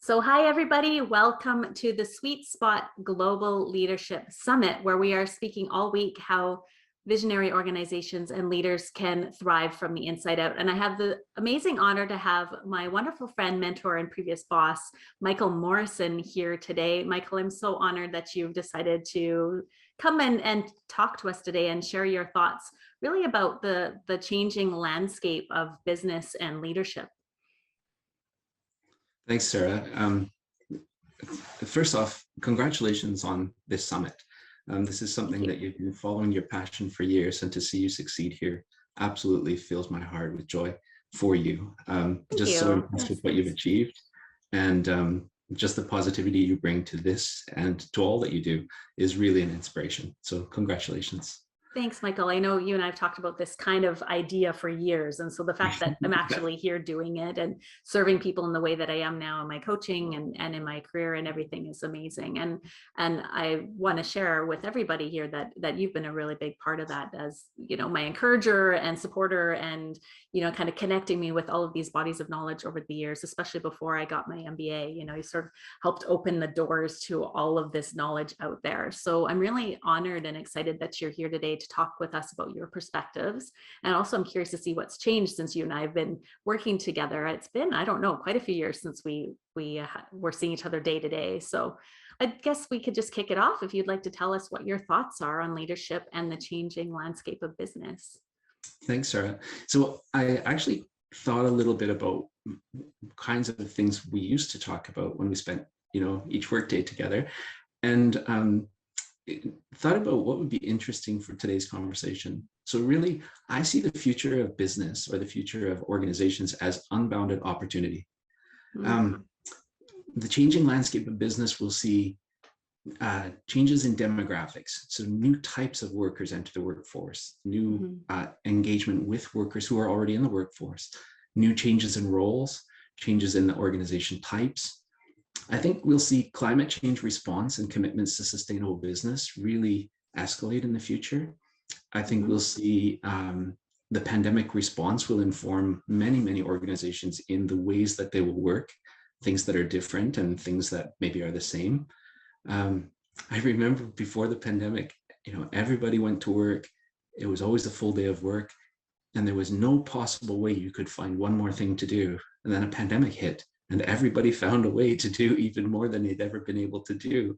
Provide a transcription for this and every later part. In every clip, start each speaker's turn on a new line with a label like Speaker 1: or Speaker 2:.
Speaker 1: So hi, everybody. Welcome to the Sweet Spot Global Leadership Summit, where we are speaking all week how visionary organizations and leaders can thrive from the inside out. And I have the amazing honor to have my wonderful friend, mentor, and previous boss, Michael Morrison, here today. Michael, I'm so honored that you've decided to come and talk to us today and share your thoughts really about the changing landscape of business and leadership.
Speaker 2: Thanks, Sarah. First off, congratulations on this summit. This is something that you've been following your passion for years, and to see you succeed here absolutely fills my heart with joy for you. Just so impressed with what you've achieved, and just the positivity you bring to this and to all that you do is really an inspiration. So congratulations.
Speaker 1: Thanks, Michael. I know you and I have talked about this kind of idea for years. And so the fact that I'm actually here doing it and serving people in the way that I am now in my coaching and in my career and everything is amazing. And I want to share with everybody here that you've been a really big part of that, as, you know, my encourager and supporter, and, you know, kind of connecting me with all of these bodies of knowledge over the years, especially before I got my MBA. You know, you sort of helped open the doors to all of this knowledge out there. So I'm really honored and excited that you're here today to talk with us about your perspectives. And also I'm curious to see what's changed since you and I have been working together. It's been, I don't know, quite a few years since we were seeing each other day to day. So I guess we could just kick it off if you'd like to tell us what your thoughts are on leadership and the changing landscape of business.
Speaker 2: Thanks, Sarah. So I actually thought a little bit about kinds of things we used to talk about when we spent, you know, each workday together, and thought about what would be interesting for today's conversation. So really, I see the future of business, or the future of organizations, as unbounded opportunity. The changing landscape of business will see changes in demographics. So new types of workers enter the workforce, new engagement with workers who are already in the workforce, new changes in roles, changes in the organization types. I think we'll see climate change response and commitments to sustainable business really escalate in the future. I think we'll see the pandemic response will inform many organizations in the ways that they will work, things that are different and things that maybe are the same. I remember before the pandemic, you know, everybody went to work. It was always a full day of work, and there was no possible way you could find one more thing to do. And then a pandemic hit, and everybody found a way to do even more than they'd ever been able to do.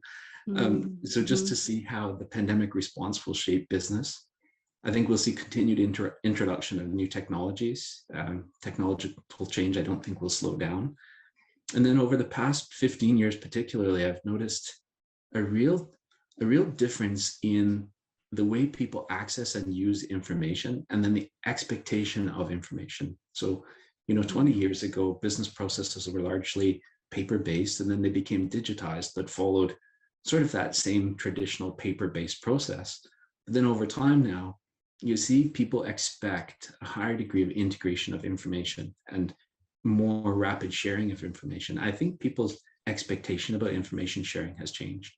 Speaker 2: So just to see how the pandemic response will shape business. I think we'll see continued introduction of new technologies. Technological change, I don't think will slow down. And then over the past 15 years particularly, I've noticed a real difference in the way people access and use information, and then the expectation of information. So, you know, 20 years ago, business processes were largely paper-based, and then they became digitized, but followed sort of that same traditional paper-based process. But then over time now, you see people expect a higher degree of integration of information and more rapid sharing of information. I think people's expectation about information sharing has changed.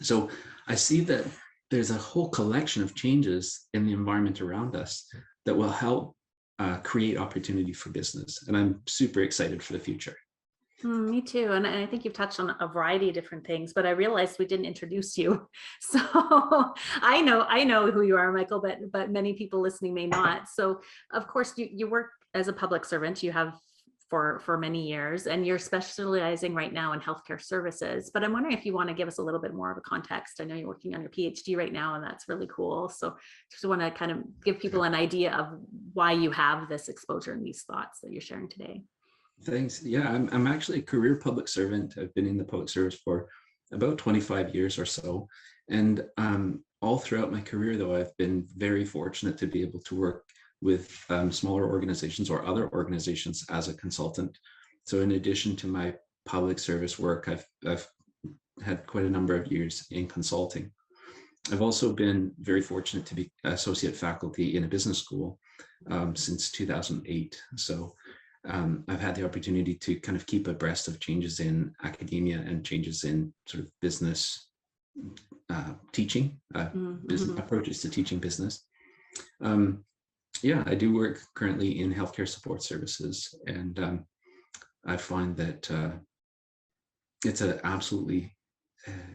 Speaker 2: So I see that there's a whole collection of changes in the environment around us that will help create opportunity for business. And I'm super excited for the future.
Speaker 1: Me too. And I think you've touched on a variety of different things, but I realized we didn't introduce you. So I know who you are, Michael, but many people listening may not. So of course you work as a public servant. You have for many years, and you're specializing right now in healthcare services. But I'm wondering if you want to give us a little bit more of a context. I know you're working on your PhD right now, and that's really cool. So just want to kind of give people an idea of why you have this exposure and these thoughts that you're sharing today.
Speaker 2: Thanks. Yeah, I'm actually a career public servant. I've been in the public service for about 25 years or so. And all throughout my career, though, I've been very fortunate to be able to work with smaller organizations or other organizations as a consultant. So in addition to my public service work, I've had quite a number of years in consulting. I've also been very fortunate to be associate faculty in a business school since 2008. So I've had the opportunity to kind of keep abreast of changes in academia and changes in sort of business teaching, business approaches to teaching business. Yeah, I do work currently in healthcare support services, and I find that it's an absolutely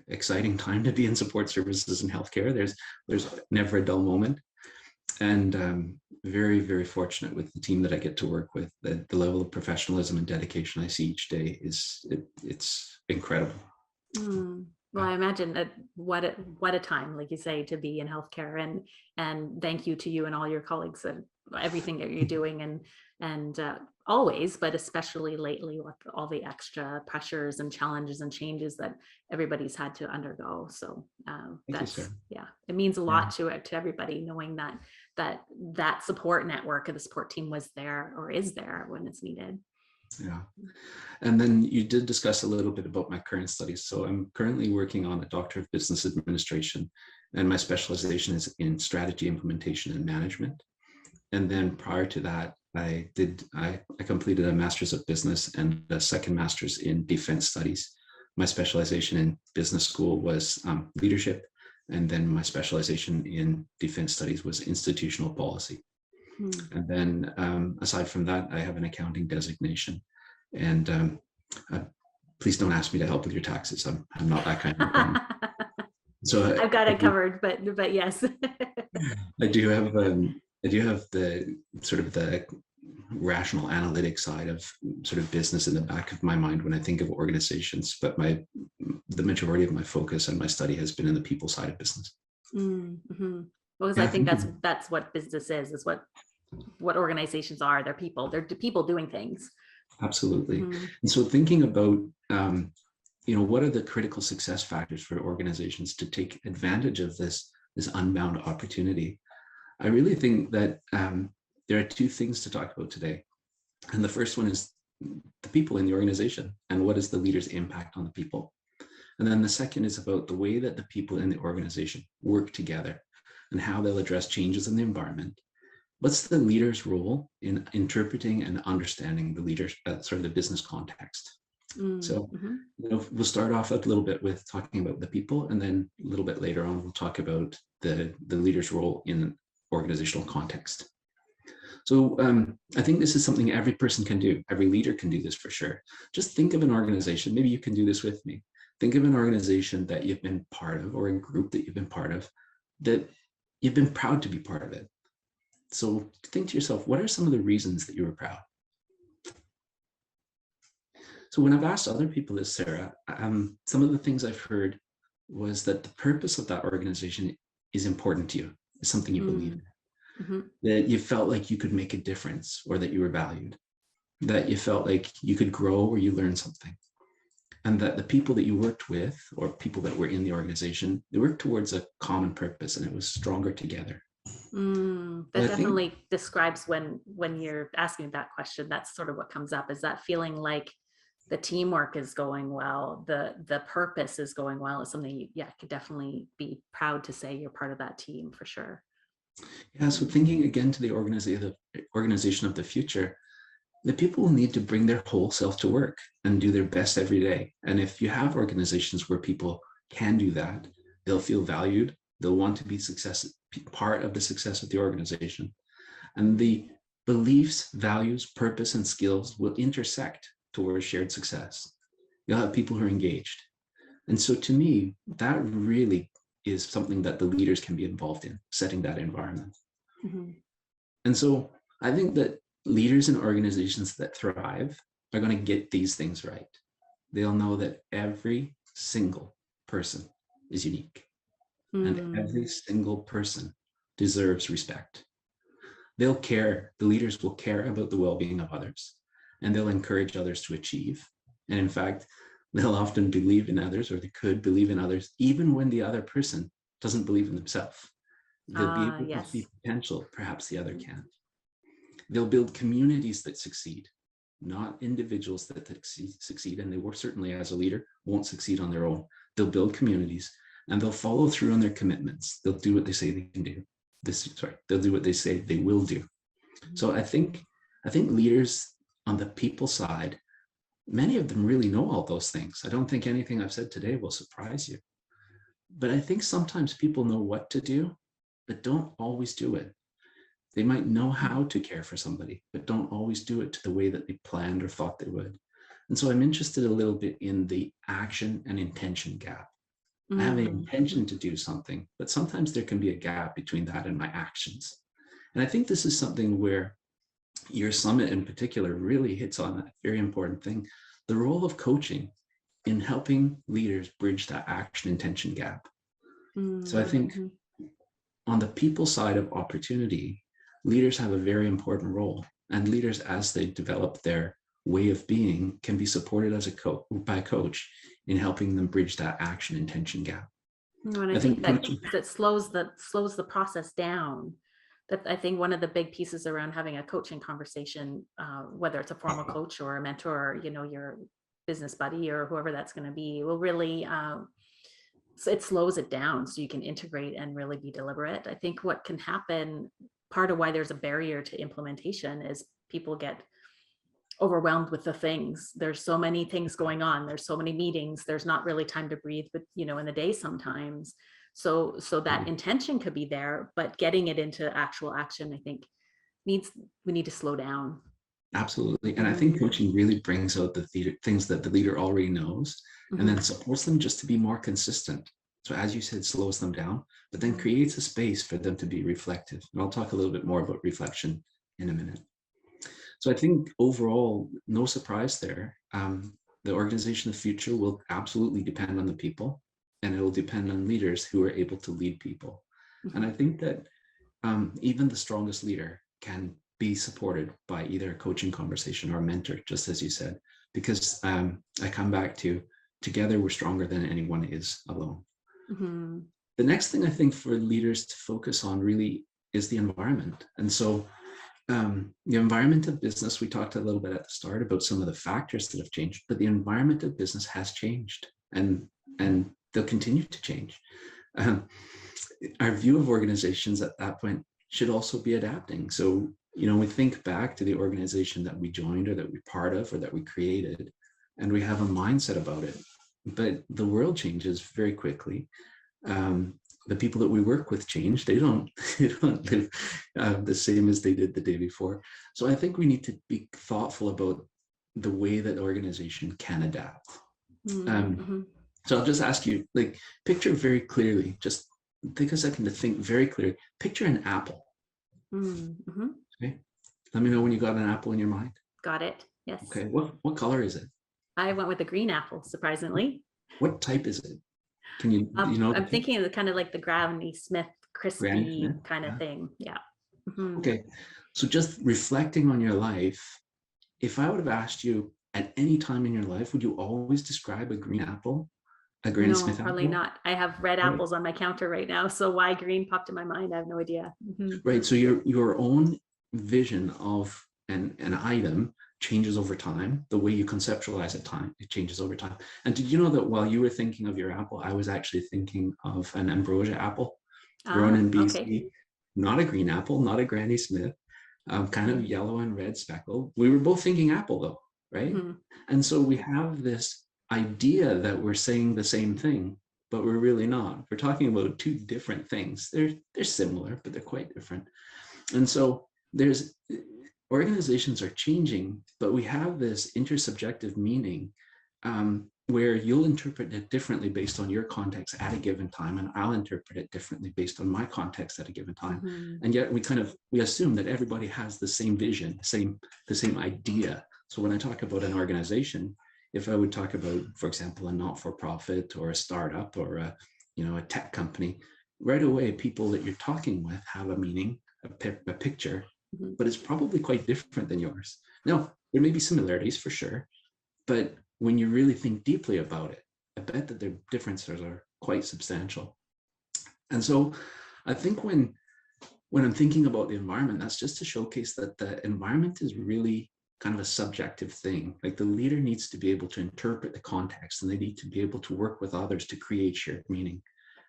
Speaker 2: exciting time to be in support services and healthcare. There's never a dull moment, and very, very fortunate with the team that I get to work with. The level of professionalism and dedication I see each day it's incredible.
Speaker 1: Well, I imagine that what a time, like you say, to be in healthcare, and thank you to you and all your colleagues and everything that you're doing, and always, but especially lately with all the extra pressures and challenges and changes that everybody's had to undergo. So that's, yeah, it means a lot to everybody, knowing that support network of the support team was there or is there when it's needed.
Speaker 2: Yeah. And then you did discuss a little bit about my current studies. So I'm currently working on a Doctor of Business Administration, and my specialization is in strategy implementation and management. And then prior to that, I completed a Master's of Business and a second Master's in Defense Studies. My specialization in business school was leadership, and then my specialization in Defense Studies was institutional policy. And then aside from that, I have an accounting designation. And please don't ask me to help with your taxes. I'm not that kind of person. So
Speaker 1: I've got it covered, but yes.
Speaker 2: I do have the sort of the rational analytic side of sort of business in the back of my mind when I think of organizations, but the majority of my focus and my study has been in the people side of business.
Speaker 1: Mm-hmm. Because I think that's what business is what organizations are. They're people doing things.
Speaker 2: Absolutely. And so thinking about what are the critical success factors for organizations to take advantage of this unbound opportunity? I really think that there are two things to talk about today. And the first one is the people in the organization and what is the leader's impact on the people. And then the second is about the way that the people in the organization work together and how they'll address changes in the environment. What's the leader's role in interpreting and understanding the leader's sort of the business context? So we'll start off a little bit with talking about the people, and then a little bit later on, we'll talk about the leader's role in organizational context. So I think this is something every person can do. Every leader can do this for sure. Just think of an organization. Maybe you can do this with me. Think of an organization that you've been part of, or a group that you've been part of, that you've been proud to be part of it. So think to yourself, what are some of the reasons that you were proud? So when I've asked other people this, Sarah, some of the things I've heard was that the purpose of that organization is important to you, is something you believe in, that you felt like you could make a difference, or that you were valued, that you felt like you could grow or you learned something, and that the people that you worked with, or people that were in the organization, they worked towards a common purpose, and it was stronger together.
Speaker 1: That definitely describes when you're asking that question, that's sort of what comes up, is that feeling like the teamwork is going well, the purpose is going well, is something could definitely be proud to say you're part of that team for sure.
Speaker 2: Yeah, so thinking again to the organization of the future, the people will need to bring their whole self to work and do their best every day. And if you have organizations where people can do that, they'll feel valued, they'll want to be part of the success of the organization. And the beliefs, values, purpose, and skills will intersect towards shared success. You'll have people who are engaged. And so to me, that really is something that the leaders can be involved in, setting that environment. And so I think that leaders in organizations that thrive are going to get these things right. They'll know that every single person is unique, and every single person deserves respect. They'll care, the leaders will care about the well-being of others, and they'll encourage others to achieve. And in fact, they'll often believe in others, or they could believe in others, even when the other person doesn't believe in themselves. They'll be able to see potential, perhaps the other can't. They'll build communities that succeed, not individuals that succeed, and they will certainly, as a leader, won't succeed on their own. They'll build communities, and they'll follow through on their commitments. They'll do what they say they can do. They'll do what they say they will do. So I think leaders on the people side, many of them really know all those things. I don't think anything I've said today will surprise you. But I think sometimes people know what to do, but don't always do it. They might know how to care for somebody, but don't always do it to the way that they planned or thought they would. And so I'm interested a little bit in the action and intention gap. I have the intention to do something, but sometimes there can be a gap between that and my actions. And I think this is something where your summit in particular really hits on a very important thing, the role of coaching in helping leaders bridge that action intention gap. So I think on the people side of opportunity, leaders have a very important role, and leaders, as they develop their way of being, can be supported as by a coach in helping them bridge that action intention gap.
Speaker 1: No, and I think that slows the process down. That I think one of the big pieces around having a coaching conversation, whether it's a formal coach or a mentor, or, you know, your business buddy or whoever that's going to be, will really so it slows it down so you can integrate and really be deliberate. I think what can happen, part of why there's a barrier to implementation, is people get overwhelmed with the things. There's so many things going on. There's so many meetings. There's not really time to breathe, but you know, in the day sometimes. So that intention could be there, but getting it into actual action, I think we need to slow down.
Speaker 2: Absolutely. And I think coaching really brings out the things that the leader already knows, and then supports them just to be more consistent. So as you said, slows them down, but then creates a space for them to be reflective. And I'll talk a little bit more about reflection in a minute. So I think overall, no surprise there. The organization of the future will absolutely depend on the people, and it will depend on leaders who are able to lead people. And I think that even the strongest leader can be supported by either a coaching conversation or a mentor, just as you said, because I come back to together we're stronger than anyone is alone. The next thing I think for leaders to focus on really is the environment. And so the environment of business, we talked a little bit at the start about some of the factors that have changed, but the environment of business has changed, and they'll continue to change. Our view of organizations at that point should also be adapting. So, you know, we think back to the organization that we joined or that we're part of or that we created, and we have a mindset about it. But the world changes very quickly. The people that we work with change. They don't live the same as they did the day before. So I think we need to be thoughtful about the way that the organization can adapt. So I'll just ask you, like, picture very clearly, just take a second to think very clearly. Picture an apple. Okay. Let me know when you got an apple in your mind.
Speaker 1: Got it. Yes.
Speaker 2: Okay. What color is it?
Speaker 1: I went with a green apple, surprisingly.
Speaker 2: What type is it? Can you, you know?
Speaker 1: I'm thinking of the kind of like the Granny Smith crispy kind of thing. Yeah.
Speaker 2: Okay. So just reflecting on your life, if I would have asked you at any time in your life, would you always describe a green apple? A Granny Smith apple?
Speaker 1: Probably not. I have red apples on my counter right now. So why green popped in my mind? I have no idea.
Speaker 2: Right. So your own vision of an item changes over time. The way you conceptualize it changes over time. And did you know that while you were thinking of your apple, I was actually thinking of an ambrosia apple grown in BC, not a green apple, not a Granny Smith, kind of yellow and red speckled. We were both thinking apple though, right? And so we have this idea that we're saying the same thing, but we're really not. We're talking about two different things. They're similar, but they're quite different. And so organizations are changing, but we have this intersubjective meaning where you'll interpret it differently based on your context at a given time, and I'll interpret it differently based on my context at a given time. And yet we assume that everybody has the same vision, the same idea. So when I talk about an organization, if I would talk about, for example, a not-for-profit or a startup or a tech company, right away, people that you're talking with have a meaning, a picture, but it's probably quite different than yours. Now, there may be similarities for sure, but when you really think deeply about it, I bet that their differences are quite substantial. And so I think when I'm thinking about the environment, that's just to showcase that the environment is really kind of a subjective thing. Like the leader needs to be able to interpret the context, and they need to be able to work with others to create shared meaning.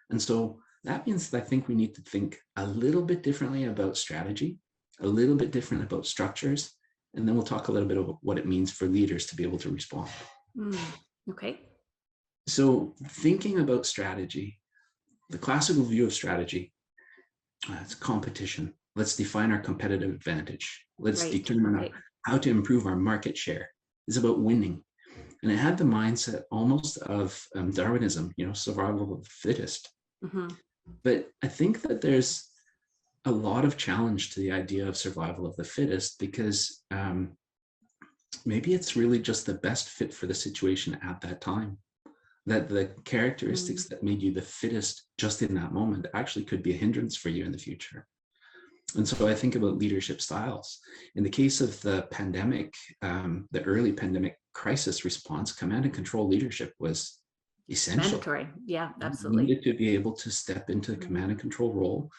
Speaker 2: And so that means that I think we need to think a little bit differently about strategy, a little bit different about structures, and then we'll talk a little bit about what it means for leaders to be able to respond.
Speaker 1: Okay.
Speaker 2: So thinking about strategy, the classical view of strategy, it's competition. Let's define our competitive advantage. Let's determine how to improve our market share. It's about winning. And it had the mindset almost of Darwinism, survival of the fittest.
Speaker 1: Mhm.
Speaker 2: But I think that there's a lot of challenge to the idea of survival of the fittest, because maybe it's really just the best fit for the situation at that time. That the characteristics that made you the fittest just in that moment actually could be a hindrance for you in the future. And so I think about leadership styles. In the case of the pandemic, the early pandemic crisis response, command and control leadership was essential.
Speaker 1: Mandatory. Yeah,
Speaker 2: You
Speaker 1: absolutely.
Speaker 2: needed to be able to step into the command and control role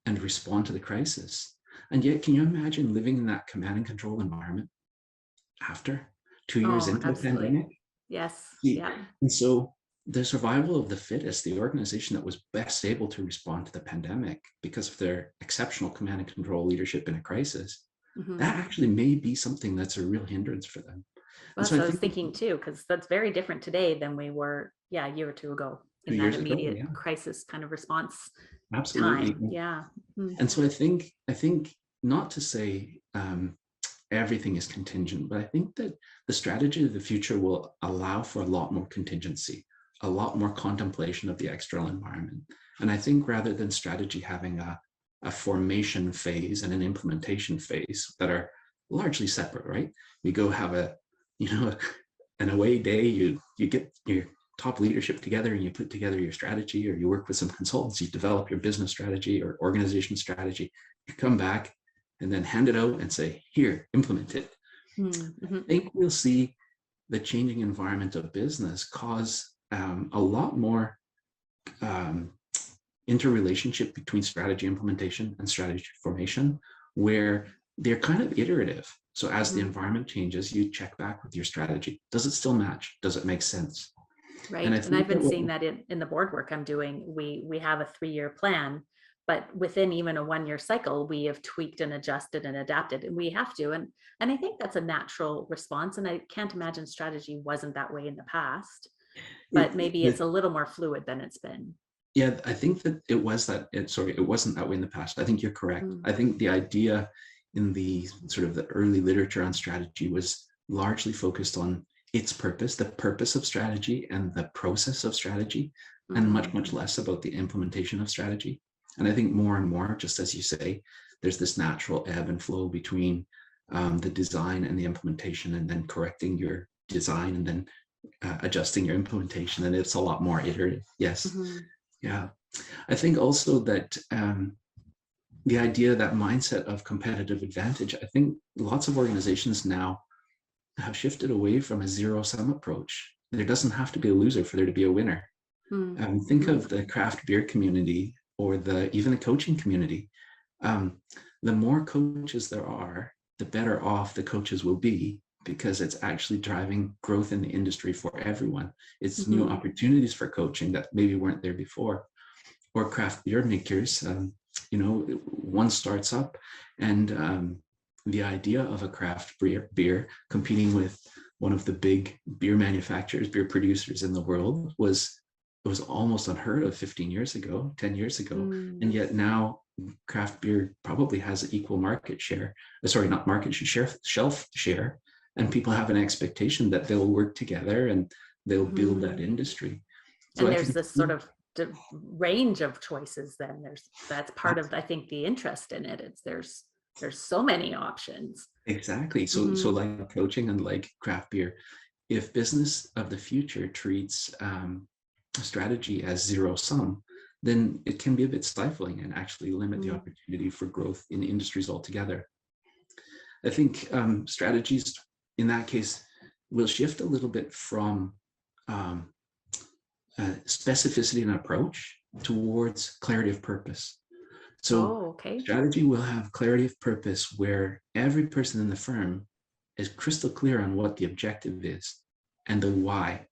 Speaker 2: and respond to the crisis. And yet, can you imagine living in that command and control environment after 2 years
Speaker 1: Oh,
Speaker 2: into the
Speaker 1: absolutely.
Speaker 2: pandemic?
Speaker 1: Yes.
Speaker 2: See,
Speaker 1: Yeah.
Speaker 2: and so the survival of the fittest, the organization that was best able to respond to the pandemic because of their exceptional command and control leadership in a crisis,
Speaker 1: Mhm.
Speaker 2: that actually may be something that's a real hindrance for them. And
Speaker 1: Well,
Speaker 2: so I
Speaker 1: so I was
Speaker 2: think
Speaker 1: thinking too, because that's very different today than we were, yeah, a year or two ago
Speaker 2: two
Speaker 1: in that
Speaker 2: years ago,
Speaker 1: immediate
Speaker 2: yeah,
Speaker 1: crisis kind of response
Speaker 2: absolutely.
Speaker 1: time. Yeah. Mm.
Speaker 2: And so I think not to say everything is contingent, but I think that the strategy of the future will allow for a lot more contingency, a lot more contemplation of the external environment. And I think rather than strategy having a formation phase and an implementation phase that are largely separate, right? You go have an away day, you get your top leadership together and you put together your strategy, or you work with some consultants, you develop your business strategy or organization strategy, you come back and then hand it out and say, here, implement it.
Speaker 1: Mm-hmm.
Speaker 2: I think we'll see the changing environment of business cause a lot more interrelationship between strategy implementation and strategy formation, where they're kind of iterative. So as the environment changes, you check back with your strategy. Does it still match? Does it make sense? And I
Speaker 1: Right. And I've
Speaker 2: think
Speaker 1: been
Speaker 2: that
Speaker 1: seeing that in the board work I'm doing. We have a 3-year plan, but within even a 1-year cycle, we have tweaked and adjusted and adapted, and we have to. And I think that's a natural response. And I can't imagine strategy wasn't that way in the past, but maybe it's a little more fluid than it's been.
Speaker 2: yeah, I think that it wasn't that way in the past. I think you're correct.
Speaker 1: Mm.
Speaker 2: I think the idea in the sort of the early literature on strategy was largely focused on its purpose, the purpose of strategy and the process of strategy, and
Speaker 1: Mm-hmm.
Speaker 2: much less about the implementation of strategy. And I think more and more, just as you say, there's this natural ebb and flow between the design and the implementation, and then correcting your design and then adjusting your implementation. And it's a lot more iterative. Yes.
Speaker 1: Mm-hmm.
Speaker 2: Yeah. I think also that the idea, that mindset of competitive advantage, I think lots of organizations now have shifted away from a zero-sum approach. There doesn't have to be a loser for there to be a winner. Think
Speaker 1: Mm-hmm.
Speaker 2: of the craft beer community, or even the coaching community. The more coaches there are, the better off the coaches will be, because it's actually driving growth in the industry for everyone. It's new
Speaker 1: Mm-hmm.
Speaker 2: opportunities for coaching that maybe weren't there before. Or craft beer makers, one starts up, and the idea of a craft beer competing with one of the big beer manufacturers, beer producers in the world was almost unheard of 15 years ago, 10 years ago.
Speaker 1: Mm.
Speaker 2: And yet now craft beer probably has equal market share, not market share, shelf share. And people have an expectation that they'll work together and they'll build that industry. So
Speaker 1: And
Speaker 2: I
Speaker 1: there's
Speaker 2: think
Speaker 1: this sort of range of choices. Then that's part of, I think, the interest in it. There's so many options.
Speaker 2: exactly. So
Speaker 1: Mm-hmm.
Speaker 2: like coaching and like craft beer, if business of the future treats strategy as zero sum, then it can be a bit stifling and actually limit the opportunity for growth in industries altogether. I think strategies in that case will shift a little bit from specificity and approach towards clarity of purpose. So
Speaker 1: Oh, okay.
Speaker 2: strategy will have clarity of purpose, where every person in the firm is crystal clear on what the objective is and the why.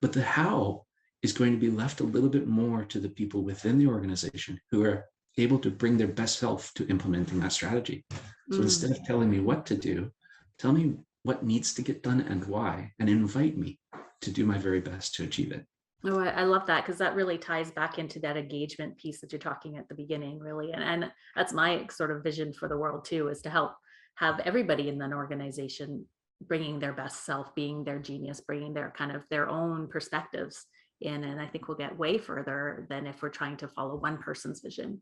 Speaker 2: But the how is going to be left a little bit more to the people within the organization who are able to bring their best self to implementing that strategy. So instead of telling me what to do, tell me what needs to get done and why, and invite me to do my very best to achieve it.
Speaker 1: Oh, I love that, because that really ties back into that engagement piece that you're talking at the beginning, really. And that's my sort of vision for the world too, is to help have everybody in an organization bringing their best self, being their genius, bringing their kind of their own perspectives in. And I think we'll get way further than if we're trying to follow one person's vision.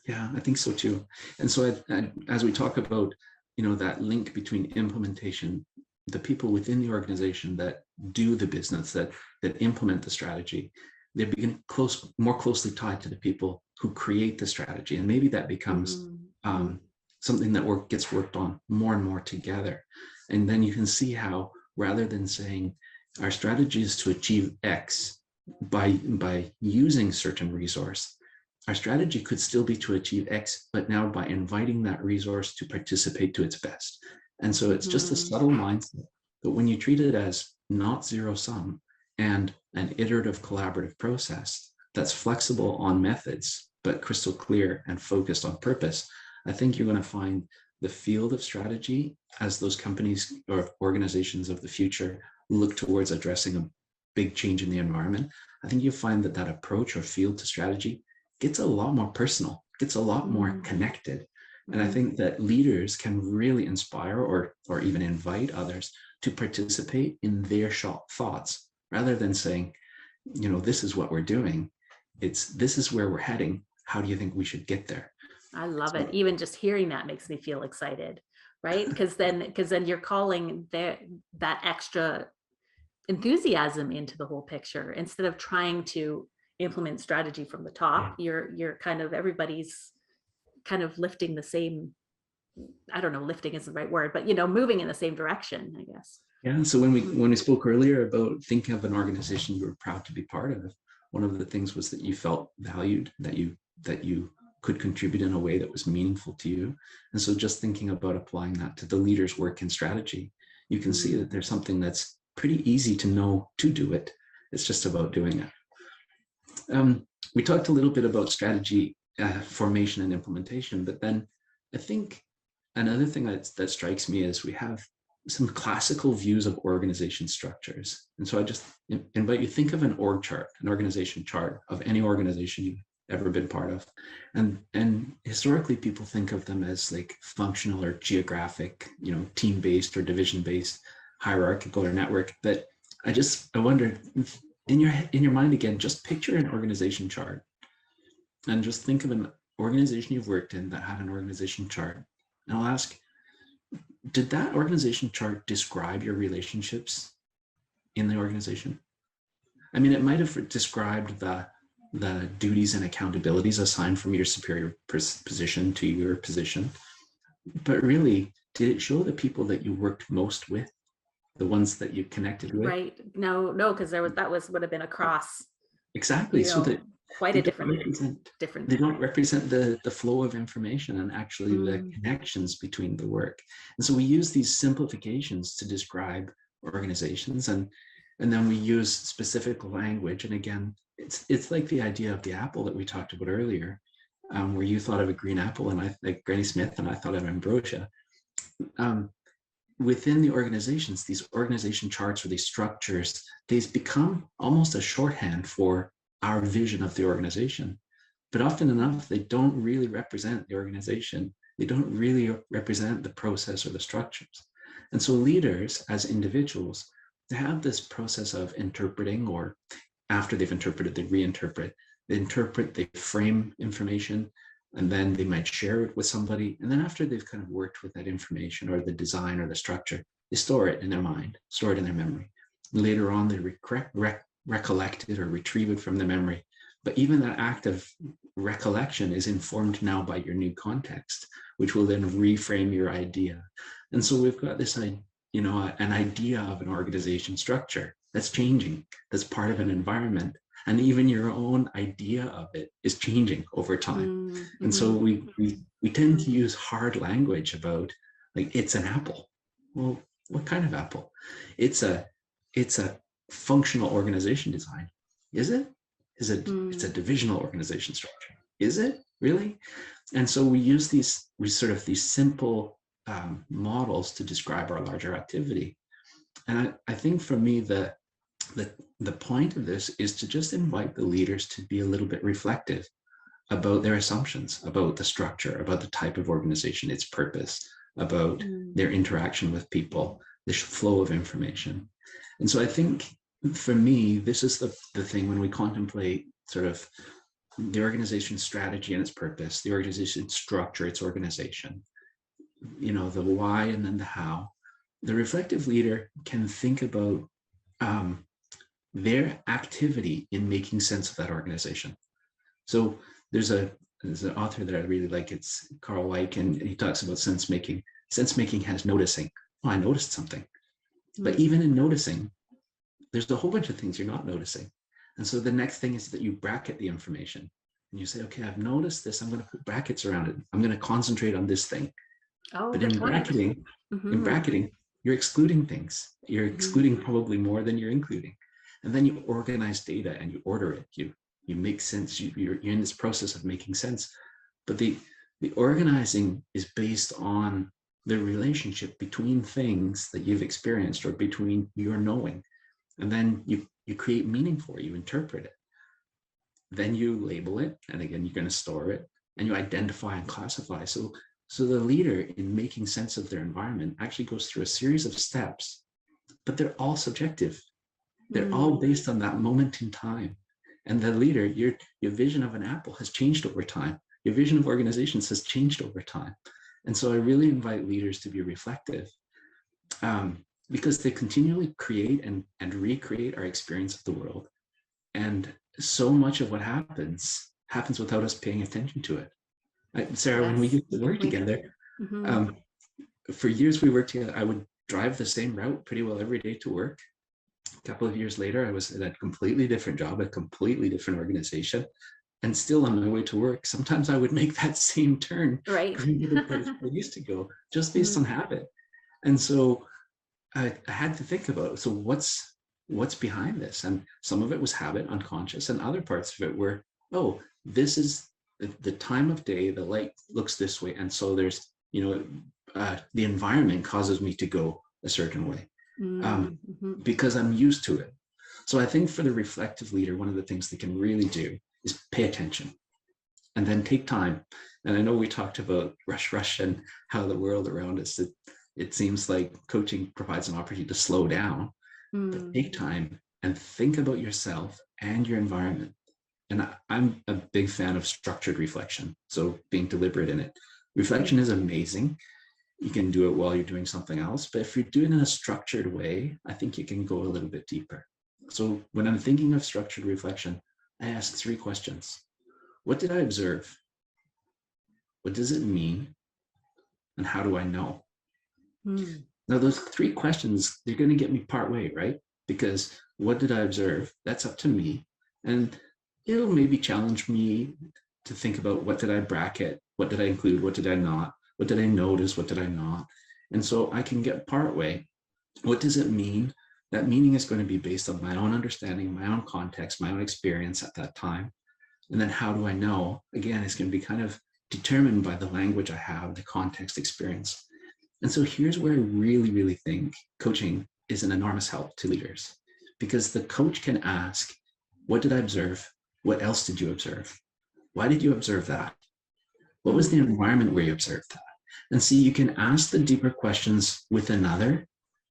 Speaker 2: Yeah, I think so too. And so as we talk about, that link between implementation, the people within the organization that do the business, that implement the strategy, they begin more closely tied to the people who create the strategy. And maybe that becomes something that gets worked on more and more together. And then you can see how, rather than saying our strategy is to achieve X by using certain resource, our strategy could still be to achieve X, but now by inviting that resource to participate to its best. And so it's just a subtle mindset that when you treat it as not zero sum and an iterative collaborative process that's flexible on methods, but crystal clear and focused on purpose, I think you're going to find the field of strategy, as those companies or organizations of the future look towards addressing a big change in the environment, I think you'll find that approach or field to strategy gets a lot more personal, gets a lot more connected. And I think that leaders can really inspire or even invite others to participate in their thoughts, rather than saying, this is what we're doing. This is where we're heading. How do you think we should get there?
Speaker 1: I love it. Even just hearing that makes me feel excited, right? Because then you're calling that extra enthusiasm into the whole picture, instead of trying to implement strategy from the top. You're kind of, everybody's kind of lifting the same, I don't know, lifting is the right word, but moving in the same direction, I guess.
Speaker 2: Yeah. So when we spoke earlier about thinking of an organization you were proud to be part of, one of the things was that you felt valued, that you could contribute in a way that was meaningful to you. And so just thinking about applying that to the leader's work and strategy, you can see that there's something that's pretty easy to know to do it. It's just about doing it. We talked a little bit about strategy formation and implementation, but then I think another thing that strikes me is we have some classical views of organization structures. And so I just invite you to think of an org chart, an organization chart of any organization you've ever been part of. And historically, people think of them as like functional or geographic, team-based or division-based, hierarchical or network. But I wonder, in your mind again, just picture an organization chart and just think of an organization you've worked in that had an organization chart. And I'll ask, did that organization chart describe your relationships in the organization? I mean, it might have described the duties and accountabilities assigned from your superior position to your position, but really, did it show the people that you worked most with, the ones that you connected with?
Speaker 1: Right. No, because would have been across.
Speaker 2: Exactly. So that
Speaker 1: quite a different.
Speaker 2: They don't represent the flow of information and actually the connections between the work. And so we use these simplifications to describe organizations, and then we use specific language. And again, it's like the idea of the apple that we talked about earlier, where you thought of a green apple and I like Granny Smith, and I thought of ambrosia. Within the organizations, these organization charts or these structures, they've become almost a shorthand for our vision of the organization. But often enough, they don't really represent the organization. They don't really represent the process or the structures. And so leaders, as individuals, they have this process of interpreting, or after they've interpreted, they reinterpret. They interpret, they frame information, and then they might share it with somebody. And then after they've kind of worked with that information or the design or the structure, they store it in their mind, store it in their memory. Later on, they recollect it or retrieve it from the memory. But even that act of recollection is informed now by your new context, which will then reframe your idea. And so we've got this, an idea of an organization structure that's changing, that's part of an environment. And even your own idea of it is changing over time. And so we tend to use hard language about, like, it's an apple. Well, what kind of apple? It's a functional organization design. Is it? It's a divisional organization structure. Is it really? And so we use these simple models to describe our larger activity. And I think for me, the point of this is to just invite the leaders to be a little bit reflective about their assumptions, about the structure, about the type of organization, its purpose, about their interaction with people, this flow of information. And so I think for me, this is the thing when we contemplate sort of the organization strategy and its purpose, the organization structure, its organization, you know, the why and then the how. The reflective leader can think about their activity in making sense of that organization. So there's an author that I really like, it's Carl Weick, and he talks about sense making. Sense making has noticing. Oh, I noticed something. But even in noticing, there's a whole bunch of things you're not noticing. And so the next thing is that you bracket the information and you say, okay, I've noticed this. I'm going to put brackets around it. I'm going to concentrate on this thing.
Speaker 1: Oh,
Speaker 2: but in bracketing, you're excluding things. You're excluding probably more than you're including. And then you organize data and you order it. You make sense. You're in this process of making sense. But the organizing is based on the relationship between things that you've experienced or between your knowing. And then you create meaning for it, you interpret it. Then you label it, and again, you're going to store it, and you identify and classify. So the leader in making sense of their environment actually goes through a series of steps, but they're all subjective. They're all based on that moment in time. And the leader, your vision of an apple has changed over time. Your vision of organizations has changed over time. And so I really invite leaders to be reflective, because they continually create and recreate our experience of the world. And so much of what happens without us paying attention to it. Sarah, when we used to work together, for years we worked together, I would drive the same route pretty well every day to work. A couple of years later, I was at a completely different job, a completely different organization. And still on my way to work, sometimes I would make that same turn,
Speaker 1: right,
Speaker 2: going to the place I used to go, just based on habit. And so I had to think about, so what's behind this? And some of it was habit, unconscious, and other parts of it were, oh, this is the time of day, the light looks this way. And so there's, the environment causes me to go a certain way because I'm used to it. So I think for the reflective leader, one of the things they can really do is pay attention and then take time. And I know we talked about rush and how the world around us, it seems like coaching provides an opportunity to slow down, but take time and think about yourself and your environment. And I'm a big fan of structured reflection. So being deliberate in it. Reflection is amazing. You can do it while you're doing something else, but if you're doing it in a structured way, I think you can go a little bit deeper. So when I'm thinking of structured reflection, I ask 3 questions. What did I observe? What does it mean? And how do I know? Now, those 3 questions, they're going to get me part way, right? Because what did I observe? That's up to me. And it'll maybe challenge me to think about, what did I bracket? What did I include? What did I not? What did I notice? What did I not? And so I can get part way. What does it mean? That meaning is going to be based on my own understanding, my own context, my own experience at that time. And then how do I know? Again, it's going to be kind of determined by the language I have, the context experience. And so here's where I really, really think coaching is an enormous help to leaders, because the coach can ask, what did I observe? What else did you observe? Why did you observe that? What was the environment where you observed that? And see, you can ask the deeper questions with another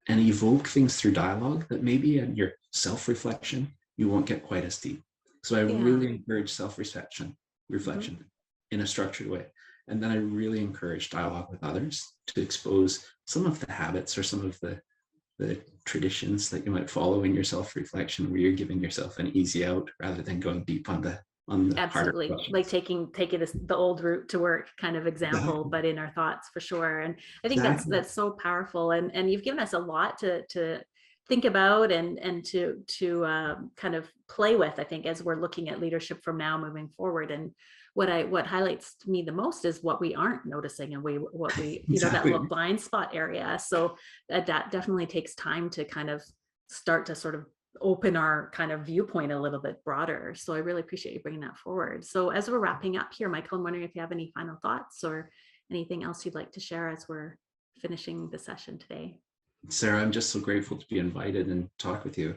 Speaker 2: and evoke things through dialogue that maybe in your self-reflection, you won't get quite as deep. So I really encourage self-reflection in a structured way. And then I really encourage dialogue with others to expose some of the habits or some of the traditions that you might follow in your self-reflection, where you're giving yourself an easy out rather than going deep on the
Speaker 1: absolutely
Speaker 2: harder questions.
Speaker 1: Like taking the old route to work kind of example, but in our thoughts for sure. And I think that's so powerful, and you've given us a lot to think about and to kind of play with, I think, as we're looking at leadership from now moving forward. And what highlights to me the most is what we aren't noticing, and what we that little blind spot area. So that definitely takes time to kind of start to sort of open our kind of viewpoint a little bit broader. So I really appreciate you bringing that forward. So as we're wrapping up here, Michael, I'm wondering if you have any final thoughts or anything else you'd like to share as we're finishing the session today.
Speaker 2: Sarah, I'm just so grateful to be invited and talk with you.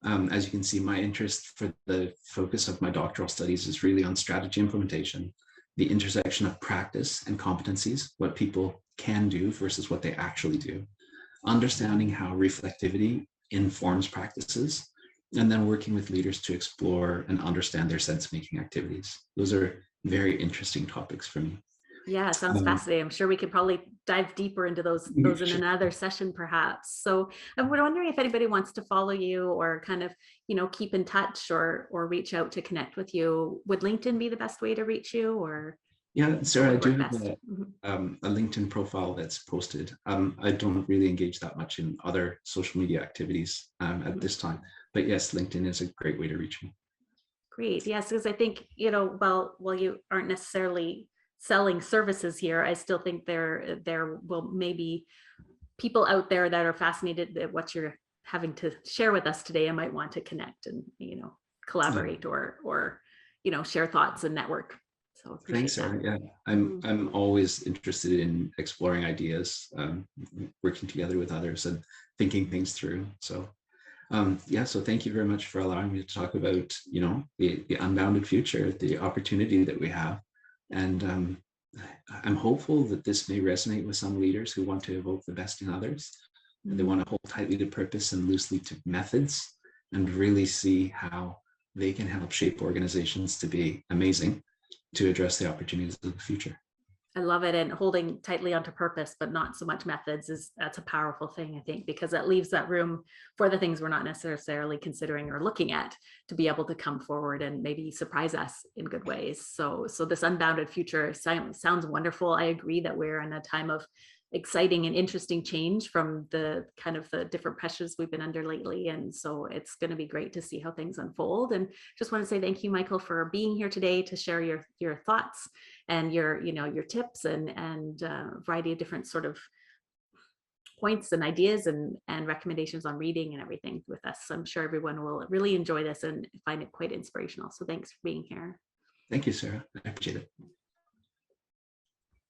Speaker 2: As you can see, my interest for the focus of my doctoral studies is really on strategy implementation, the intersection of practice and competencies, what people can do versus what they actually do. understanding how reflectivity informs practices, and then working with leaders to explore and understand their sense-making activities. Those are very interesting topics for me.
Speaker 1: Yeah, sounds fascinating. I'm sure we could probably dive deeper into those in another session, perhaps. So I'm wondering if anybody wants to follow you or kind of, keep in touch or reach out to connect with you. Would LinkedIn be the best way to reach you, or
Speaker 2: Yeah, Sarah, I
Speaker 1: would
Speaker 2: do
Speaker 1: work
Speaker 2: have
Speaker 1: best?
Speaker 2: a LinkedIn profile that's posted. I don't really engage that much in other social media activities at this time. But yes, LinkedIn is a great way to reach me.
Speaker 1: Great. Yes, because I think, while you aren't necessarily selling services here, I still think there will maybe people out there that are fascinated at what you're having to share with us today and might want to connect and, collaborate or share thoughts and network. So
Speaker 2: Thanks,
Speaker 1: appreciate that.
Speaker 2: Sarah. Yeah, I'm always interested in exploring ideas, working together with others and thinking things through. So yeah, so thank you very much for allowing me to talk about, the unbounded future, the opportunity that we have. And I'm hopeful that this may resonate with some leaders who want to evoke the best in others. They want to hold tightly to purpose and loosely to methods and really see how they can help shape organizations to be amazing, to address the opportunities of the future.
Speaker 1: I love it. And holding tightly onto purpose, but not so much methods, that's a powerful thing, I think, because that leaves that room for the things we're not necessarily considering or looking at to be able to come forward and maybe surprise us in good ways. So this unbounded future sounds wonderful. I agree that we're in a time of exciting and interesting change from the kind of the different pressures we've been under lately. And so it's going to be great to see how things unfold. And just want to say thank you, Michael, for being here today to share your thoughts and your tips and variety of different sort of points and ideas and recommendations on reading and everything with us. I'm sure everyone will really enjoy this and find it quite inspirational. So thanks for being here.
Speaker 2: Thank you, Sarah. I appreciate it.